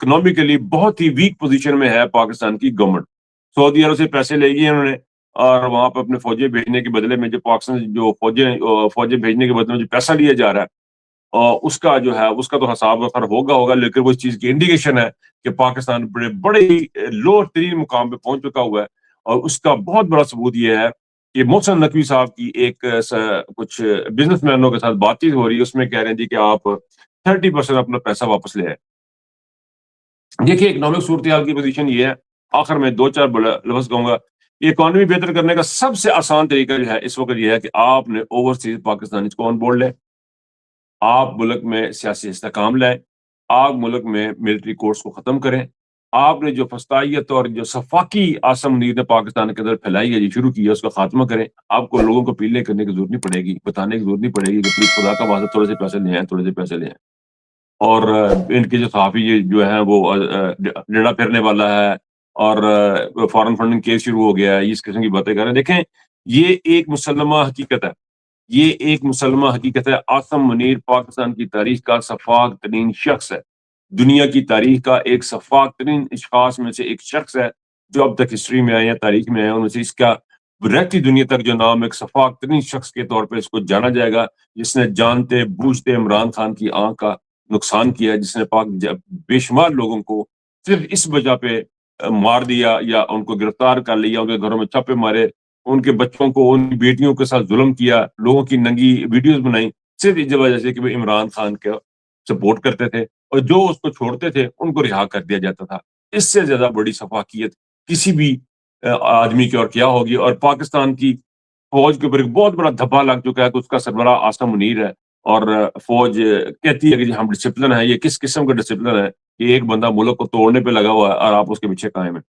Economically बहुत ही week position में है पाकिस्तान की गवर्नमेंट। सऊदी अरब से पैसे ले लिए उन्होंने और वहां पर अपने फौजें भेजने के बदले में जो पाकिस्तान जो फौजें भेजने के बदले में जो पैसा लिया जा रहा है उसका जो है उसका तो हिसाब अगर होगा, लेकिन वो इस चीज की इंडिकेशन है कि पाकिस्तान बड़े बड़े ही लोअर तरीन मुकाम पे पहुंच चुका हुआ है। और उसका बहुत बड़ा सबूत ये है कि मोहसिन नकवी साहब की कुछ बिजनेसमैनों के साथ बातचीत हो रही है, उसमें कह रहे हैं जी कि आप 30% अपना पैसा वापस ले आए। देखिए इकोनॉमिक सूरत हाल की पोजीशन ये है, आखिर में दो चार लफ्ज कहूंगा। इकोनॉमी बेहतर करने का सबसे आसान तरीका जो है इस वक्त ये है कि आपने ओवरसीज पाकिस्तानी को ऑन बोर्ड लें, आप मुल्क में सियासी इस्तेकाम लाएं, आप मुल्क में मिलिट्री कोर्स को खत्म करें। आपने जो फस्तायत और जो सफाकी आसम नींद ने पाकिस्तान के अंदर फैलाई है, जो शुरू की है, उसका खात्मा करें। आपको लोगों को पीले करने की जरूरत नहीं पड़ेगी, बताने की जरूरत नहीं पड़ेगी कि प्लीज खुदा का वास्ता थोड़े से पैसे ले आए, थोड़े से पैसे ले आए। और इनके जो सहाफ़ी ये जो है वो डेढ़ा फिरने वाला है और फॉरेन फंडिंग केस शुरू हो गया है, इस किस्म की बातें कर रहे हैं। देखें, ये एक मुसल्लमा हकीकत है, ये एक मुसल्लमा हकीकत है। आसम मुनीर पाकिस्तान की तारीख का सफाक तरीन शख्स है, दुनिया की तारीख का एक सफाक तरीन अशखास में से एक शख्स है जो अब तक हिस्ट्री में आए या तारीख में आए, उनमें से इसका रहती दुनिया तक जो नाम एक सफाक तरीन शख्स के तौर पर इसको जाना जाएगा, जिसने जानते बूझते इमरान खान की आंख का नुकसान किया, जिसने बेशुमार लोगों को सिर्फ इस वजह पे मार दिया या उनको गिरफ्तार कर लिया, उनके घरों में छापे मारे, उनके बच्चों को, उन बेटियों के साथ जुल्म किया, लोगों की नंगी वीडियोस बनाई, सिर्फ इस वजह से कि वो इमरान खान का सपोर्ट करते थे और जो उसको छोड़ते थे उनको रिहा कर दिया जाता था। इससे ज्यादा बड़ी सफाकियत किसी भी आदमी की और क्या होगी। और पाकिस्तान की फौज के ऊपर एक बहुत बड़ा धब्बा लग चुका है कि उसका सरबराह आसम मुनीर है और फौज कहती है कि जी हम डिसिप्लिन है। ये किस किस्म का डिसिप्लिन है कि एक बंदा मुल्क को तोड़ने पे लगा हुआ है और आप उसके पीछे कायम है।